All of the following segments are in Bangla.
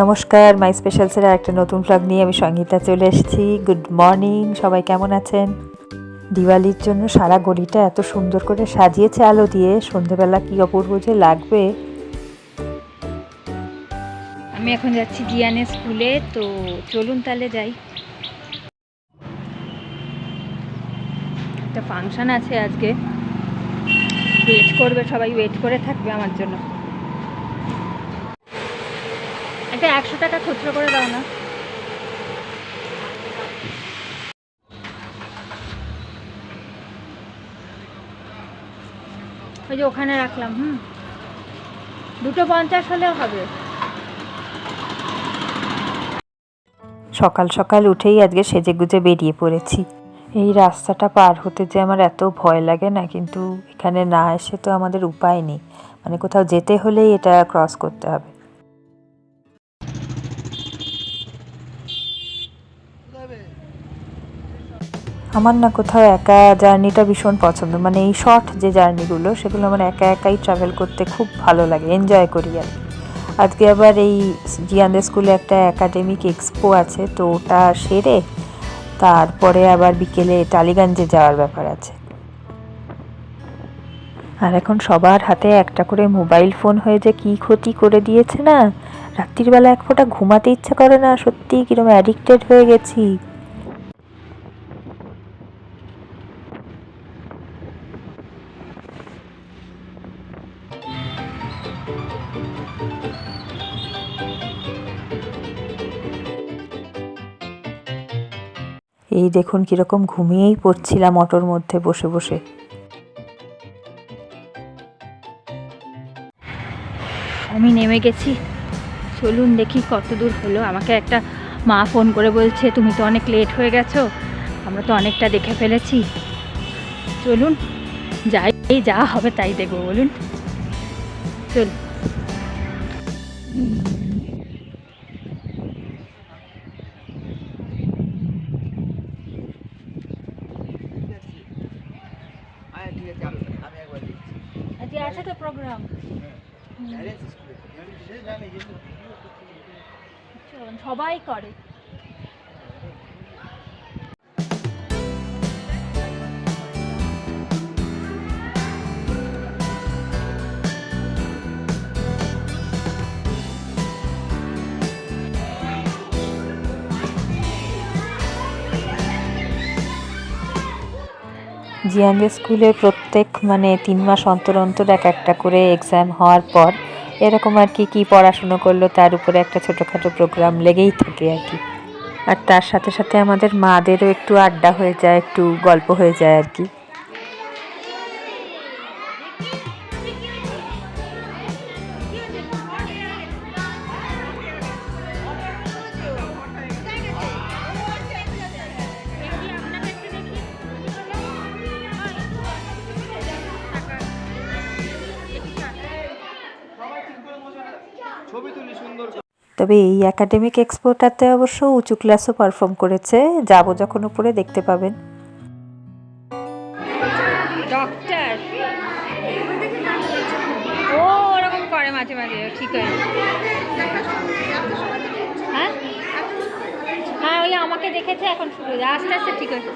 নমস্কার, মাই স্পেশালসের একটা নতুন ব্লগ নিয়ে আমি সঙ্গীতা চলে এসেছি। গুড মর্নিং, সবাই কেমন আছেন? দিওয়ালির জন্য সারা গলিটা এত সুন্দর করে সাজিয়েছে আলো দিয়ে, সন্ধেবেলা কি অপূর্ব যে লাগবে। আমি এখন যাচ্ছি জিয়ানের স্কুলে, তো চলুন তাহলে যাই। একটা ফাংশন আছে আজকে, ওয়েট করবে সবাই, ওয়েট করে থাকবে আমার জন্য। একটা 100 টাকা খুচরো করে দাও না। ওই যে ওখানে রাখলাম। 250 হলেও হবে। সকাল সকাল উঠেই আজকে সেজে গুজে বেরিয়ে পড়েছি। এই রাস্তাটা পার হতে যে আমার এত ভয় লাগে না, কিন্তু এখানে না এসে তো আমাদের উপায় নেই। মানে কোথাও যেতে হলেই এটা ক্রস করতে হবে। আমার না কোথাও একা জার্নিটা ভীষণ পছন্দ, মানে এই শর্ট যে জার্নিগুলো সেগুলো আমার একা একাই ট্রাভেল করতে খুব ভালো লাগে, এনজয় করি আর কি। আজকে আবার এই জিয়ানদের স্কুলে একটা একাডেমিক এক্সপো আছে, তো ওটা সেরে তারপরে আবার বিকেলে টালিগঞ্জে যাওয়ার ব্যাপার আছে। আর এখন সবার হাতে একটা করে মোবাইল ফোন হয়ে যে কী ক্ষতি করে দিয়েছে না, রাত্রিবেলা এক ফোঁটা ঘুমাতে ইচ্ছা করে না, সত্যিই কিরকম অ্যাডিক্টেড হয়ে গেছি। এই দেখুন কীরকম ঘুমিয়েই পড়ছিলাম অটোর মধ্যে বসে বসে। আমি নেমে গেছি, চলুন দেখি কত দূর হলো। আমাকে একটা মা ফোন করে বলছে, তুমি তো অনেক লেট হয়ে গেছো, আমরা তো অনেকটা দেখে ফেলেছি। চলুন যাই, যা হবে তাই দেখবো। বলুন চল। আজকে আছে তো প্রোগ্রাম, সবাই করে। জিয়ানদের স্কুলে প্রত্যেক 3 মাস অন্তর অন্তর একটা করে এক্সাম হওয়ার পর এরকম আর কি পড়াশুনো করলো তার উপরে একটা ছোটোখাটো প্রোগ্রাম লেগেই থাকে আর কি। আর তার সাথে সাথে আমাদের মাদেরও একটু আড্ডা হয়ে যায়, একটু গল্প হয়ে যায় আর কি। তবে এই একাডেমিক এক্সপোটাতে অবশ্য উঁচু ক্লাসও পারফর্ম করেছে, যাবো যখন উপরে দেখতে পাবেন। ডক্টর ও ওরকম করে মাঝে মাঝে, ঠিক আছে। হ্যাঁ হ্যাঁ, ওই আমাকে দেখেছে, এখন শুরু আস্তে আস্তে ঠিক আছে।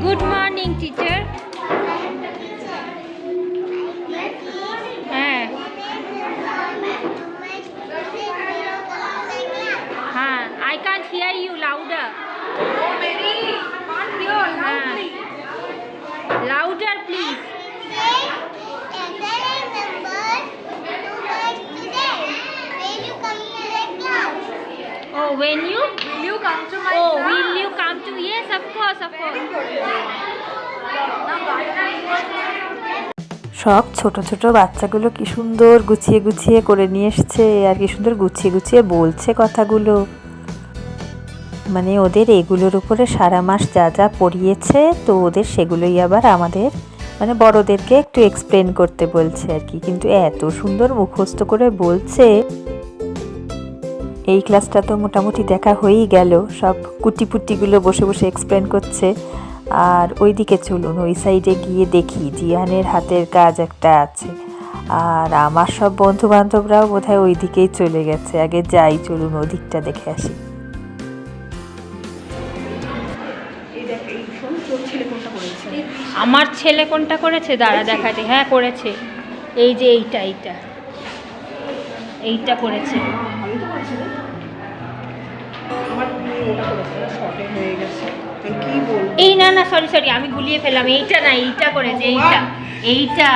Good morning teacher. হ্যাঁ হ্যাঁ, I can't hear you louder. Louder please. Oh, when you? Will you come to my class? Oh, will you come to? Yes, of course, of course. সব ছোট ছোট বাচ্চাগুলো কি সুন্দর গুছিয়ে গুছিয়ে করে নিয়ে এসছে, আর কি সুন্দর গুছিয়ে গুছিয়ে বলছে কথাগুলো। মানে ওদের এগুলোর উপরে সারা মাস যা যা পড়িয়েছে, তো ওদের সেগুলোই আবার আমাদের মানে বড়দেরকে একটু এক্সপ্লেন করতে বলছে আর কি, কিন্তু এত সুন্দর মুখস্থ করে বলছে। এই ক্লাসটা তো মোটামুটি দেখা হয়েই গেল, সব কুটিপুটিগুলো বসে বসে এক্সপ্লেন করছে। আর ওইদিকে চলুন, ওই সাইডে গিয়ে দেখি জিয়ানের হাতের কাজ একটা আছে। আর আমার সব বন্ধু বান্ধবরাও বোধহয় ওই দিকেই চলে গেছে। আগে যাই, চলুন ওদিকটা দেখে আসি। আমার ছেলে কোনটা করেছে দাঁড়া দেখাতে। হ্যাঁ করেছে, এই যে এইটা এইটা এইটা করেছে। এই না না সরি সরি আমি গুলিয়ে ফেললাম, এইটা না এইটা করেছে, এইটা এইটা।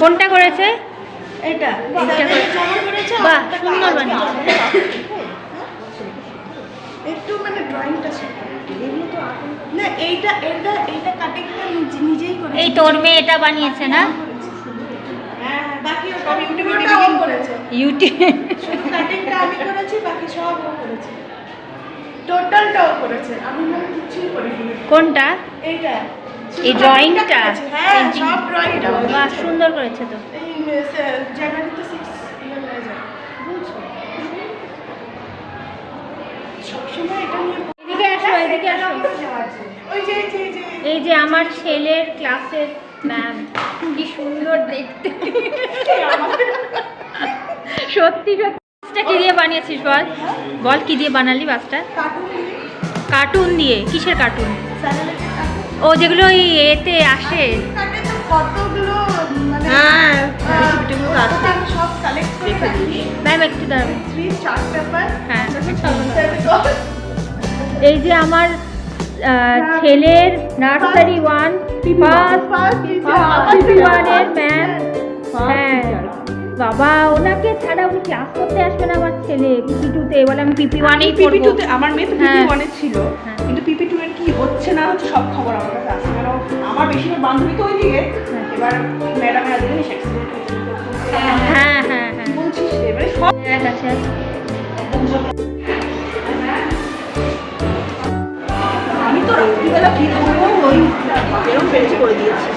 কোনটা করেছে? এটা বাহ সুন্দর বানিয়েছে। একটু মানে ড্রয়িংটা এগুলো তো না, এইটা এটা এটা কাটিংটা নিজেই করে। এই তোর মেয়ে এটা বানিয়েছে না? হ্যাঁ, বাকি সব ইউটিউবে ও করেছে। ইউটিউবে শুধু কাটিংটা আমি করেছি, বাকি সব ও করেছে। টোটালটাও করেছে, আমি মানে কিছুই করিনি। কোনটা? এইটা এই ড্রয়িংটা? হ্যাঁ, সব ড্রয়িংটা। বাহ সুন্দর করেছে তো। এই জানুয়ারিতে 6 ইয়ার হয়ে যায়, বুঝছো? সবসময় এটা নিয়ে এদিকে আসো, এদিকে আসো। ওই যে এই যে আমার ছেলের ক্লাসের ম্যাম, কি সুন্দর দেখতে। সত্যি সত্যি। বাসটা কি দিয়ে বানিয়েছিস বল? বল কি দিয়ে বানালি বাসটা? কার্টুন দিয়ে? কিসের কার্টুন? ও যেগুলো ওই এতে আসে। কতগুলো মানে হ্যাঁ সব কালেক্ট করে ম্যাম একটু দাঁড়াবে। 3 চার্ট পেপার। হ্যাঁ এই যে আমার ছেলের নার্সারি 1 ফার্স্ট ওয়ানের ম্যাম। হ্যাঁ বাবা, ওনাকে ছাড়া উনি ক্লাস করতে আসবে না আমার ছেলে। পিপি 2-তে বলে আমি পিপি 1-এই পিপি পড়বো। 2-তে আমার মেয়ে তো পিপি 1-এ ছিল, কিন্তু পিপি 2 এর কি হচ্ছে না হচ্ছে সব খবর আমার কাছে আসে। কারণ আমার বেশিরভাগ বান্ধবী তো ওইদিকে, এবার ম্যাডামের আজ জিনিস অ্যাক্সিডেন্ট হয়েছে। হ্যাঁ হ্যাঁ হ্যাঁ বলছিস এবারে সব এক আছে। আমি তো রাত্রিবেলা কি করবো ওই এরকম পেরেছে করে দিয়েছি।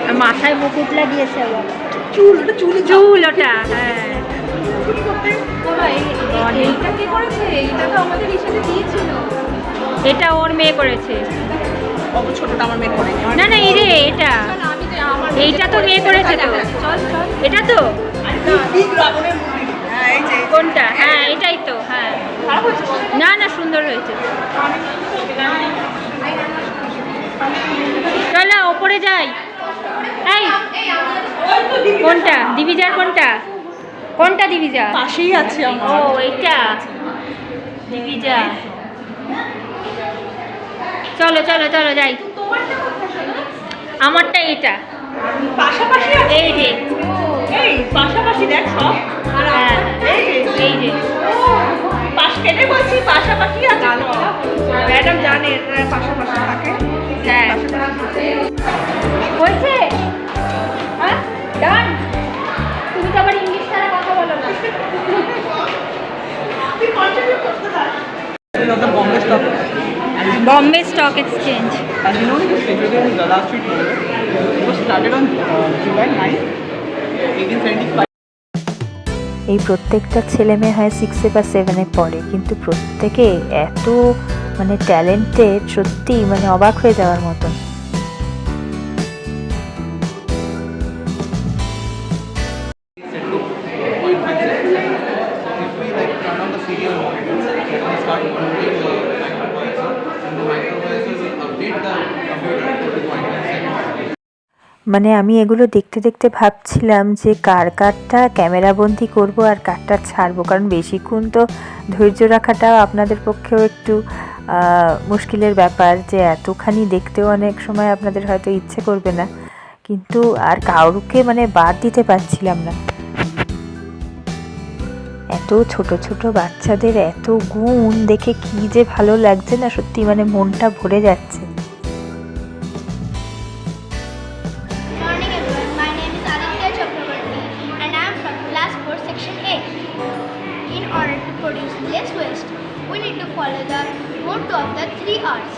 আর মাথায় মুকুট লাগিয়েছে আবার। চুল ওটা চুল চুল ওটা। হ্যাঁ এইটা কে করেছে? এইটা তো আমাদের ইসেতে দিয়েছিল। এটা ওর মেয়ে করেছে। অত ছোটটা আমার মেয়ে করেনি। না না এই রে এটা, এইটা তো মেয়ে করেছে তো। এটা তো বিগ ড্রাগনের মুভি। হ্যাঁ এই যে কোনটা? হ্যাঁ এটাই তো। হ্যাঁ খারাপ হয়েছে। না না সুন্দর হয়েছে। চলো ওপরে যাই। এই কোনটা দিবিজার? কোনটা কোনটা দিবিজা? পাশেই আছে ও আমার। এইটা দিবিজা। চলো চলো চলো যাই। আমারটা এটা পাশাপাশি আছে। এই যে এই পাশাপাশি দেখ সব। হ্যাঁ এই যে এই যে পাশ কেটে বলছি পাশাপাশি আছে। ম্যাডাম জানে পাশাপাশি থাকে। হ্যাঁ হয়েছে। হ্যাঁ ডান। তুমি তো আবার ইংলিশ ছাড়া কথা বলো না। তুই কন্টিনিউ করতে থাক। of the Bombay Stock. Bombay stock exchange. As you know, it is situated in Dalla Street, Bombay. It was started on July 9, 1875. এই প্রত্যেকটা ছেলে মেয়ে হয় 6-এ বা 7-এ পড়ে, কিন্তু প্রত্যেকে এত মানে ট্যালেন্টেড, সত্যি মানে অবাক হয়ে যাওয়ার মতন। If we like turn on the serial mode, it will start moving the microprocessor, and the microprocessor will update the computer to the 0.9 seconds. মানে আমি এগুলো দেখতে দেখতে ভাবছিলাম যে কার কারটা ক্যামেরা বন্দি করবো আর কারটা ছাড়বো, কারণ বেশিক্ষণ তো ধৈর্য রাখাটাও আপনাদের পক্ষেও একটু মুশকিলের ব্যাপার, যে এতখানি দেখতেও অনেক সময় আপনাদের হয়তো ইচ্ছে করবে না, কিন্তু আর কাউকে মানে বাদ দিতে পারছিলাম না। এত ছোট ছোট বাচ্চাদের এত গুণ দেখে কি যে ভালো লাগছে না, সত্যি মানে মনটা ভরে যাচ্ছে। Good morning everyone, my name is Aditya less waste. We need to follow the motto of the 3 R's: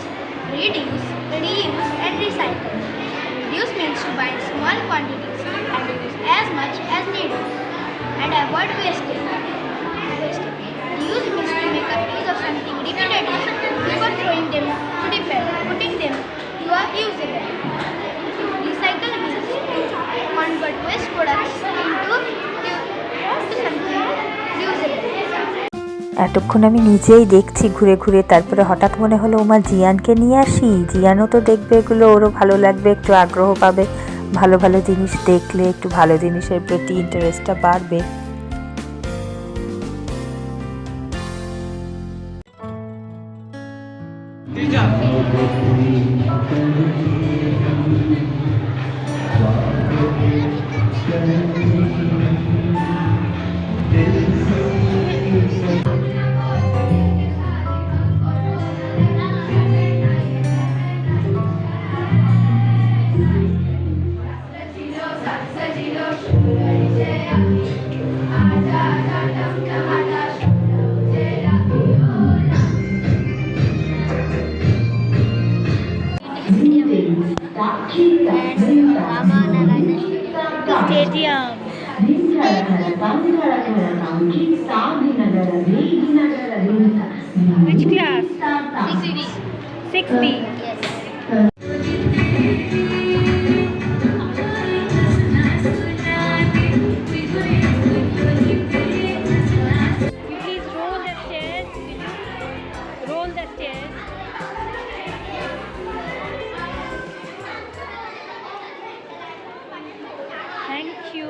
reduce, reuse, and recycle. Reduce means to buy in small quantities and use as much as needed, and avoid wasting. Reuse means to make a use of something repeatedly before throwing them to the bin, putting them to a usable. Recycle means to convert waste products into something usable. এতক্ষণ আমি নিজেই দেখছি ঘুরে ঘুরে, তারপরে হঠাৎ মনে হলো ওমা জিয়ানকে নিয়ে আসি, জিয়ানও তো দেখবে এগুলো, ওরও ভালো লাগবে, একটু আগ্রহ পাবে, ভালো ভালো জিনিস দেখলে একটু ভালো জিনিসের প্রতি ইন্টারেস্টটা বাড়বে। Stadium. Which class? 6B. Yes. You please roll the stairs. Roll the stairs. Thank you.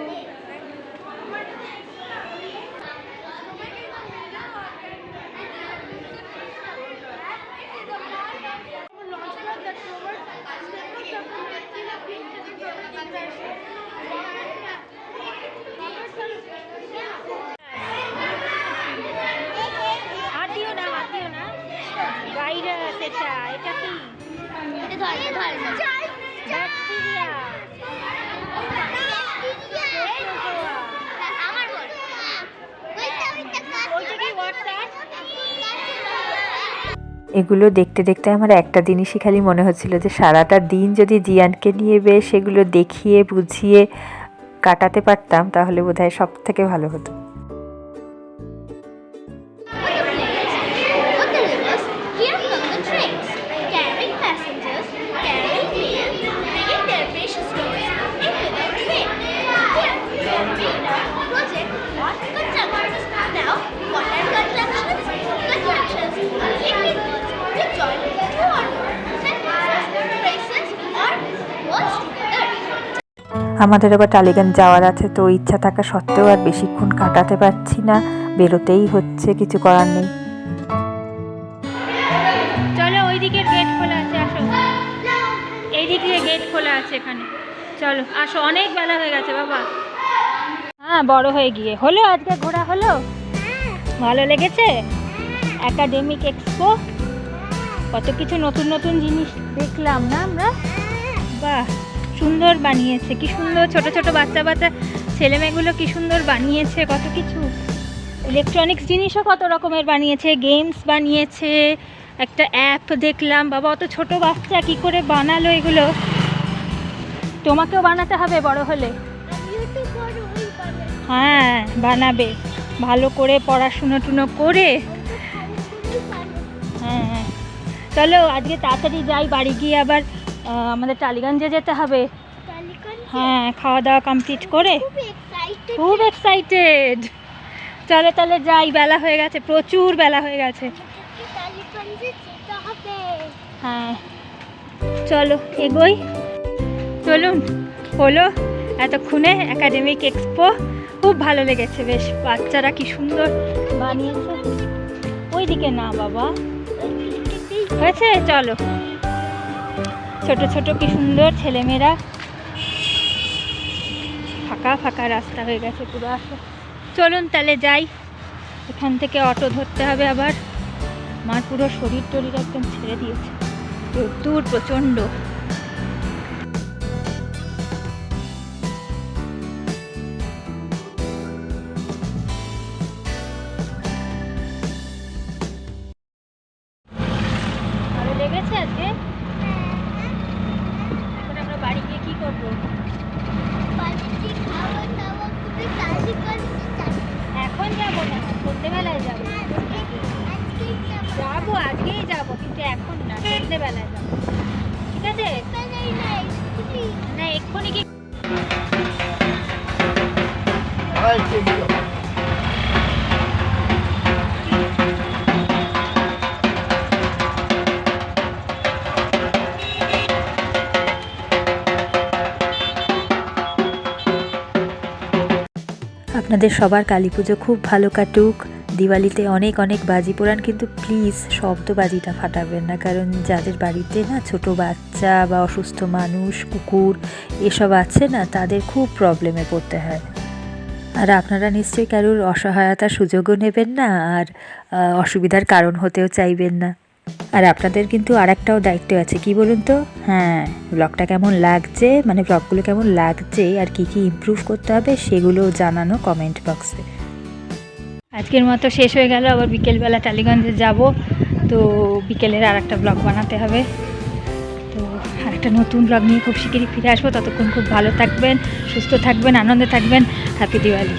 হাত দিও না ভাইরাস, এটা কি ব্যাকটেরিয়া। এগুলো দেখতে দেখতে আমার একটা জিনিসই খালি মনে হচ্ছিল যে সারাটা দিন যদি জিয়ানকে নিয়ে বেশ সেগুলো দেখিয়ে বুঝিয়ে কাটাতে পারতাম তাহলে বোধহয় সব থেকে ভালো হতো। Here come the trains, carrying passengers, carrying mail, bringing their precious goods into the train. Here, we learn project on constructions. Now, what are constructions? Constructions are linking goods to join two or more sentences, phrases, or words together. আমাদের আবার টালিগঞ্জ যাওয়ার আছে, তো ইচ্ছা থাকা সত্ত্বেও আর বেশিক্ষণ কাটাতে পারছি না, বেরোতেই হচ্ছে, কিছু করার নেই। চলো, ওই দিকের গেট খোলা আছে, আসো। এই দিক দিয়ে গেট খোলা আছে এখানে, চলো আসো। অনেক বেলা হয়ে গেছে বাবা। হ্যাঁ, বড় হয়ে গিয়ে হলো। আজকে ঘোরা হলো, ভালো লেগেছে। একাডেমিক এক্সপো, কত কিছু নতুন নতুন জিনিস দেখলাম না আমরা। বাহ, সুন্দর বানিয়েছে, কি সুন্দর ছোট ছোট বাচ্চা বাচ্চা ছেলেমেয়েগুলো কি সুন্দর বানিয়েছে, কত কিছু ইলেকট্রনিক্স জিনিসও কত রকমের বানিয়েছে, গেমস বানিয়েছে, একটা অ্যাপ দেখলাম। বাবা, অত ছোট বাচ্চা কি করে বানালো এগুলো? তোমাকেও বানাতে হবে বড় হলে। হ্যাঁ, বানাবে, ভালো করে পড়াশুনো টুনো করে। হ্যাঁ, চলো আজকে তাড়াতাড়ি যাই, বাড়ি গিয়ে আবার আমাদের টালিগঞ্জে যেতে হবে। হ্যাঁ, খাওয়া দাওয়া কমপ্লিট করে খুব এক্সাইটেড। চলো তাহলে যাই, বেলা হয়ে গেছে, প্রচুর বেলা হয়ে গেছে। হ্যাঁ, চলো এগোই। চলুন, হলো এতক্ষণে একাডেমিক এক্সপো, খুব ভালো লেগেছে। বেশ বাচ্চারা কি সুন্দর বানিয়েছে। ওইদিকে না বাবা, হয়েছে, চলো। ছোট ছোট কি সুন্দর ছেলেমেয়েরা, ফাঁকা ফাঁকা রাস্তা হয়ে গেছে পুরো। আসো, চলুন তাহলে যাই। এখান থেকে অটো ধরতে হবে আবার। আমার পুরো শরীর টরীর একদম ছেড়ে দিয়েছে, রোদ্দুর প্রচণ্ড। যাবো, আজকেই যাবো, কিন্তু এখন না, সন্ধ্যেবেলায় যাবো, ঠিক আছে? না এক্ষুনি কি আপনাদের সবার কালী পুজো খুব ভালো কাটুক। দিওয়ালিতে অনেক অনেক বাজি পোড়ান, কিন্তু প্লিজ শব্দ বাজিটা ফাটাবেন না, কারণ যাদের বাড়িতে না ছোট বাচ্চা বা অসুস্থ মানুষ, কুকুর এসব আছে না, তাদের খুব প্রবলেমে পড়তে হয়। আর আপনারা নিশ্চয়ই কারোর অসহায়তার সুযোগও নেবেন না, আর অসুবিধার কারণ হতেও চাইবেন না। আর আপনাদের কিন্তু আর একটাও দায়িত্ব আছে, কি বলুন তো? হ্যাঁ, ব্লগটা কেমন লাগছে, মানে ব্লগগুলো কেমন লাগছে আর কি কি ইমপ্রুভ করতে হবে সেগুলো জানানো কমেন্ট বক্সে। আজকের মতো শেষ হয়ে গেল, আবার বিকেলবেলা টালিগঞ্জে যাব, তো বিকেলের আর একটা ব্লগ বানাতে হবে। তো আরেকটা নতুন ব্লগ নিয়ে খুব শিগগিরই ফিরে আসবো। ততক্ষণ খুব ভালো থাকবেন, সুস্থ থাকবেন, আনন্দে থাকবেন। হ্যাপি দিওয়ালি।